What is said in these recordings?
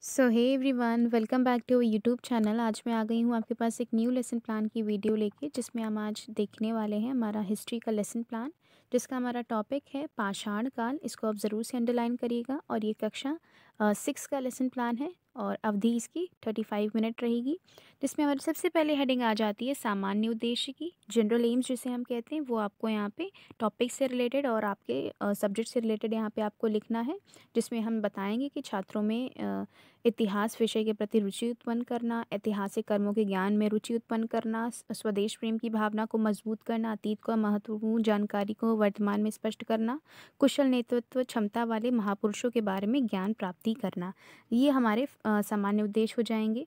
So hey everyone, welcome back to YouTube channel. आज मैं आ गई हूँ आपके पास एक न्यू लेसन प्लान की वीडियो लेके, जिसमें हम आज देखने वाले हैं हमारा हिस्ट्री का लेसन प्लान, जिसका हमारा टॉपिक है पाषाण काल। इसको आप ज़रूर से अंडरलाइन करिएगा। और ये कक्षा 6 का लेसन प्लान है और अवधि इसकी 35 मिनट रहेगी, जिसमें हमारी सबसे पहले हेडिंग आ जाती है सामान्य उद्देश्य की, जनरल एम्स जिसे हम कहते हैं। वो आपको यहाँ पे टॉपिक से रिलेटेड और आपके सब्जेक्ट से रिलेटेड यहाँ पे आपको लिखना है, जिसमें हम बताएंगे कि छात्रों में इतिहास विषय के प्रति रुचि उत्पन्न करना, ऐतिहासिक कर्मों के ज्ञान में रुचि उत्पन्न करना, स्वदेश प्रेम की भावना को मजबूत करना, अतीत को महत्वपूर्ण जानकारी को वर्तमान में स्पष्ट करना, कुशल नेतृत्व क्षमता वाले महापुरुषों के बारे में ज्ञान प्राप्ति करना। ये हमारे सामान्य उद्देश्य हो जाएंगे।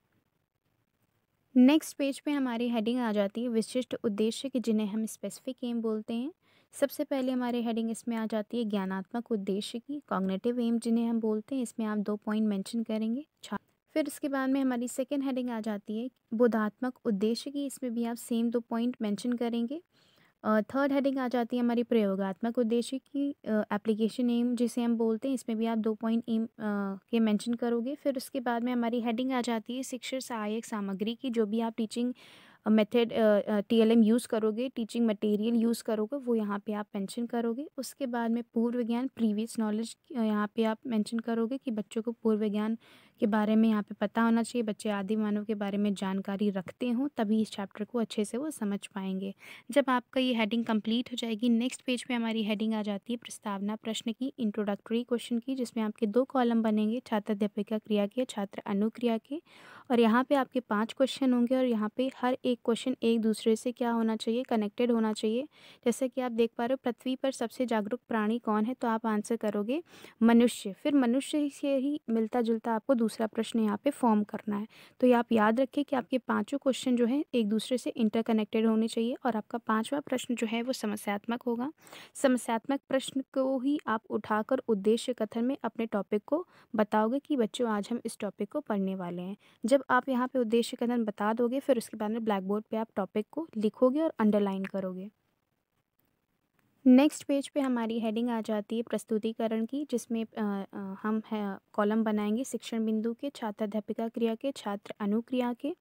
नेक्स्ट पेज पे हमारी हेडिंग आ जाती है विशिष्ट उद्देश्य की, जिन्हें हम स्पेसिफिक एम बोलते हैं। सबसे पहले हमारी हेडिंग इसमें आ जाती है ज्ञानात्मक उद्देश्य की, कॉग्निटिव एम जिन्हें हम बोलते हैं। इसमें आप 2 पॉइंट मेंशन करेंगे। फिर इसके बाद में हमारी सेकेंड हेडिंग आ जाती है बोधात्मक उद्देश्य की। इसमें भी आप सेम 2 पॉइंट मेंशन करेंगे। थर्ड हेडिंग आ जाती है हमारी प्रयोगात्मक उद्देश्य की, एप्लीकेशन एम जिसे हम बोलते हैं। इसमें भी आप 2 पॉइंट एम के मेंशन करोगे। फिर उसके बाद में हमारी हेडिंग आ जाती है शिक्षण सहायक सामग्री की, जो भी आप टीचिंग मेथड टीएलएम यूज़ करोगे, टीचिंग मटेरियल यूज़ करोगे, वो यहाँ पे आप मेंशन करोगे। उसके बाद में पूर्व ज्ञान प्रीवियस नॉलेज यहाँ पे आप मेंशन करोगे कि बच्चों को पूर्व ज्ञान के बारे में यहाँ पे पता होना चाहिए। बच्चे आदि मानव के बारे में जानकारी रखते हों, तभी इस चैप्टर को अच्छे से वो समझ पाएंगे। जब आपका ये हेडिंग कंप्लीट हो जाएगी, नेक्स्ट पेज पे हमारी हेडिंग आ जाती है प्रस्तावना प्रश्न की, इंट्रोडक्टरी क्वेश्चन की, जिसमें आपके 2 कॉलम बनेंगे, छात्र अध्यापिका क्रिया के, छात्र अनुक्रिया के। और यहाँ पे आपके 5 क्वेश्चन होंगे और यहाँ पे हर एक क्वेश्चन एक दूसरे से क्या होना चाहिए, कनेक्टेड होना चाहिए। जैसे कि आप देख पा रहे हो, पृथ्वी पर सबसे जागरूक प्राणी कौन है, तो आप आंसर करोगे मनुष्य। फिर मनुष्य से ही मिलता जुलता आपको दूसरा प्रश्न यहाँ पे फॉर्म करना है। तो ये आप याद रखिए कि आपके पाँचों क्वेश्चन जो हैं एक दूसरे से इंटरकनेक्टेड होने चाहिए। और आपका 5वां प्रश्न जो है वो समस्यात्मक होगा। समस्यात्मक प्रश्न को ही आप उठाकर उद्देश्य कथन में अपने टॉपिक को बताओगे कि बच्चों आज हम इस टॉपिक को पढ़ने वाले हैं। जब आप यहाँ पे उद्देश्य कथन बता दोगे, फिर उसके बाद में ब्लैक बोर्ड पे आप टॉपिक को लिखोगे और अंडरलाइन करोगे। नेक्स्ट पेज पे हमारी हेडिंग आ जाती है प्रस्तुतिकरण की, जिसमें हम कॉलम बनाएंगे शिक्षण बिंदु के, छात्र अध्यापिका क्रिया के, छात्र अनुक्रिया के,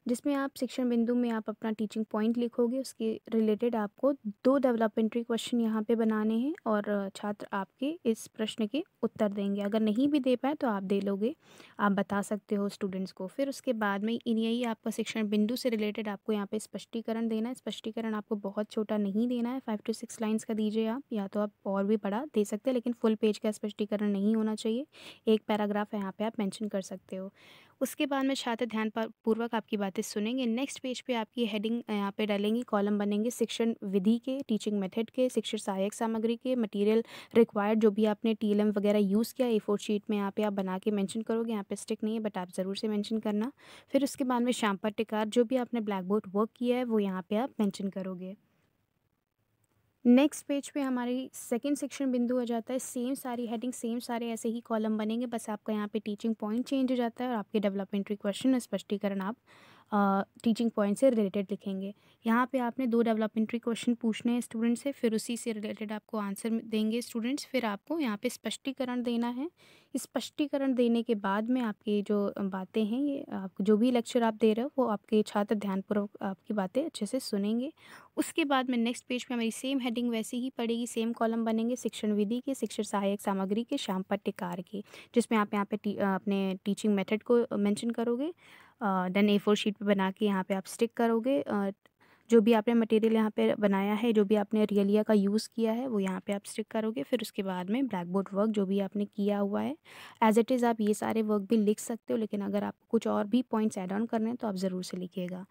जिसमें आप शिक्षण बिंदु में आप अपना टीचिंग पॉइंट लिखोगे। उसके रिलेटेड आपको 2 डेवलपमेंट्री क्वेश्चन यहाँ पे बनाने हैं और छात्र आपके इस प्रश्न के उत्तर देंगे। अगर नहीं भी दे पाए तो आप दे लोगे, आप बता सकते हो स्टूडेंट्स को। फिर उसके बाद में इन यही आपका शिक्षण बिंदु से रिलेटेड आपको यहाँ पे स्पष्टीकरण देना है। स्पष्टीकरण आपको बहुत छोटा नहीं देना है, 5 to 6 लाइन्स का दीजिए आप, या तो आप और भी बड़ा दे सकते हैं, लेकिन फुल पेज का स्पष्टीकरण नहीं होना चाहिए। एक पैराग्राफ यहाँ पे आप मेंशन कर सकते हो। उसके बाद में छात्र ध्यान पूर्वक आपकी बातें सुनेंगे। नेक्स्ट पेज पे आपकी हेडिंग यहाँ पे डालेंगी, कॉलम बनेंगे शिक्षण विधि के, टीचिंग मेथड के, शिक्षण सहायक सामग्री के, मटेरियल रिक्वायर्ड, जो भी आपने टीएलएम वगैरह यूज़ किया A4 शीट में यहाँ पे आप बना के मेंशन करोगे। यहाँ पे स्टिक नहीं है, बट आप ज़रूर से मेंशन करना। फिर उसके बाद में श्याम पट्टिकार, जो भी आपने ब्लैक बोर्ड वर्क किया है वो यहाँ पे आप मेंशन करोगे। नेक्स्ट पेज पे हमारी सेकंड सेक्शन बिंदु आ जाता है। सेम सारी हेडिंग, सेम सारे ऐसे ही कॉलम बनेंगे, बस आपका यहाँ पे टीचिंग पॉइंट चेंज हो जाता है और आपके डेवलपमेंट्री क्वेश्चन स्पष्टीकरण आप टीचिंग पॉइंट से रिलेटेड लिखेंगे। यहाँ पे आपने 2 डेवलपमेंट्री क्वेश्चन पूछने हैं स्टूडेंट से, फिर उसी से रिलेटेड आपको आंसर देंगे स्टूडेंट्स। फिर आपको यहाँ पे स्पष्टीकरण देना है। स्पष्टीकरण देने के बाद में आपकी जो बातें हैं, ये आप जो भी लेक्चर आप दे रहे हो, वो आपके छात्र ध्यानपूर्वक आपकी बातें अच्छे से सुनेंगे। उसके बाद में नेक्स्ट पेज पे हमारी सेम हेडिंग वैसी ही पड़ेगी, सेम कॉलम बनेंगे शिक्षण विधि के, शिक्षण सहायक सामग्री के, श्याम पट्टिकार के, जिसमें आप यहाँ पे अपने टीचिंग मेथड को मेंशन करोगे। देन A4 शीट पे बना के यहाँ पे आप स्टिक करोगे। जो भी आपने मटेरियल यहाँ पे बनाया है, जो भी आपने रियलिया का यूज़ किया है, वो यहाँ पे आप स्टिक करोगे। फिर उसके बाद में ब्लैक बोर्ड वर्क जो भी आपने किया हुआ है एज इट इज़ आप ये सारे वर्क भी लिख सकते हो, लेकिन अगर आपको कुछ और भी पॉइंट्स ऐड ऑन करने हैं तो आप ज़रूर से लिखिएगा।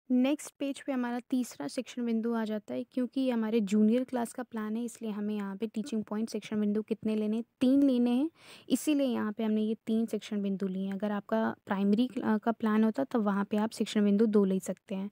नेक्स्ट पेज पे हमारा तीसरा शिक्षण बिंदु आ जाता है। क्योंकि ये हमारे जूनियर क्लास का प्लान है, इसलिए हमें यहाँ पे टीचिंग पॉइंट शिक्षण बिंदु कितने लेने हैं, 3 लेने हैं। इसीलिए यहाँ पे हमने ये 3 शिक्षण बिंदु लिए हैं। अगर आपका प्राइमरी का प्लान होता तो वहाँ पे आप शिक्षण बिंदु 2 ले सकते हैं।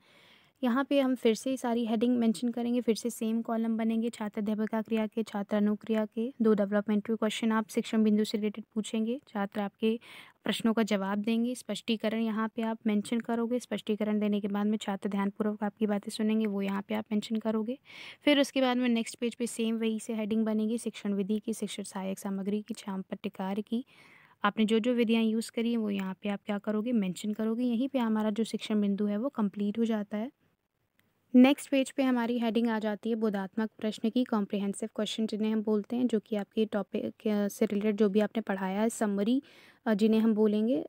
यहाँ पे हम फिर से सारी हेडिंग मेंशन करेंगे, फिर से सेम कॉलम बनेंगे। छात्र अध्यापका क्रिया के, छात्र अनुक्रिया के 2 डेवलपमेंटल क्वेश्चन आप शिक्षण बिंदु से रिलेटेड पूछेंगे। छात्र आपके प्रश्नों का जवाब देंगे। स्पष्टीकरण यहाँ पे आप मेंशन करोगे। स्पष्टीकरण देने के बाद में छात्र ध्यानपूर्वक आपकी बातें सुनेंगे, वो यहाँ पे आप मेंशन करोगे। फिर उसके बाद में नेक्स्ट पेज पे सेम वही से हेडिंग बनेगी, शिक्षण विधि की, शिक्षण सहायक सामग्री की, छाम पट्टिकार की। आपने जो विधियाँ यूज़ करी हैं वो यहाँ पे आप क्या करोगे, मेंशन करोगे। यहीं पे हमारा जो शिक्षण बिंदु है वो कंप्लीट हो जाता है। नेक्स्ट पेज पे हमारी हेडिंग आ जाती है बोधात्मक प्रश्न की, कॉम्प्रिहेंसिव क्वेश्चन जिन्हें हम बोलते हैं, जो कि आपके टॉपिक से रिलेटेड जो भी आपने पढ़ाया है, समरी जिन्हें हम बोलेंगे।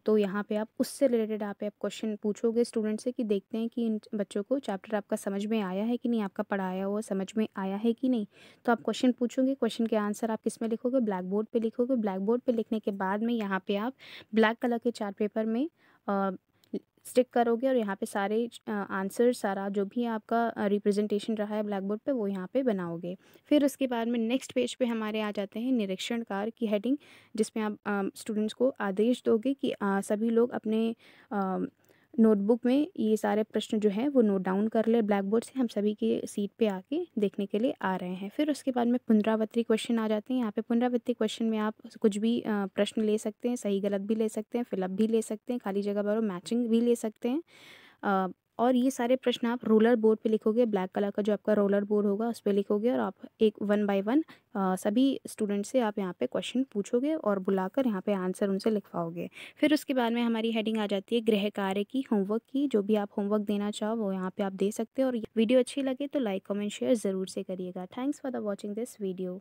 तो यहाँ पे आप उससे रिलेटेड आप क्वेश्चन पूछोगे स्टूडेंट से कि देखते हैं कि इन बच्चों को चैप्टर आपका समझ में आया है कि नहीं, आपका पढ़ाया हुआ समझ में आया है कि नहीं। तो आप क्वेश्चन पूछोगे, क्वेश्चन के आंसर आप किस में लिखोगे, ब्लैक बोर्ड पे लिखोगे। ब्लैक बोर्ड पे लिखने के बाद में यहाँ पे आप ब्लैक कलर के चार्ट पेपर में स्टिक करोगे और यहाँ पे सारे आंसर, सारा जो भी आपका रिप्रेजेंटेशन रहा है ब्लैक बोर्ड पे, वो यहाँ पे बनाओगे। फिर उसके बाद में नेक्स्ट पेज पे हमारे आ जाते हैं निरीक्षण कार्य की हेडिंग, जिसमें आप स्टूडेंट्स को आदेश दोगे कि सभी लोग अपने नोटबुक में ये सारे प्रश्न जो हैं वो नोट डाउन कर ले ब्लैक बोर्ड से। हम सभी की सीट पे आके देखने के लिए आ रहे हैं। फिर उसके बाद में पुनरावृत्ति क्वेश्चन आ जाते हैं। यहाँ पे पुनरावृत्ति क्वेश्चन में आप कुछ भी प्रश्न ले सकते हैं, सही गलत भी ले सकते हैं, फिलअप भी ले सकते हैं, खाली जगह भरो, मैचिंग भी ले सकते हैं। और ये सारे प्रश्न आप रोलर बोर्ड पे लिखोगे, ब्लैक कलर का जो आपका रोलर बोर्ड होगा उस पे लिखोगे और आप एक 1 बाय 1 सभी स्टूडेंट से आप यहाँ पे क्वेश्चन पूछोगे और बुलाकर यहाँ पे आंसर उनसे लिखवाओगे। फिर उसके बाद में हमारी हेडिंग आ जाती है गृह कार्य की, होमवर्क की। जो भी आप होमवर्क देना चाहो वो यहाँ पे आप दे सकते हो। और वीडियो अच्छी लगे तो लाइक कमेंट शेयर ज़रूर से करिएगा। Thanks for the watching this video.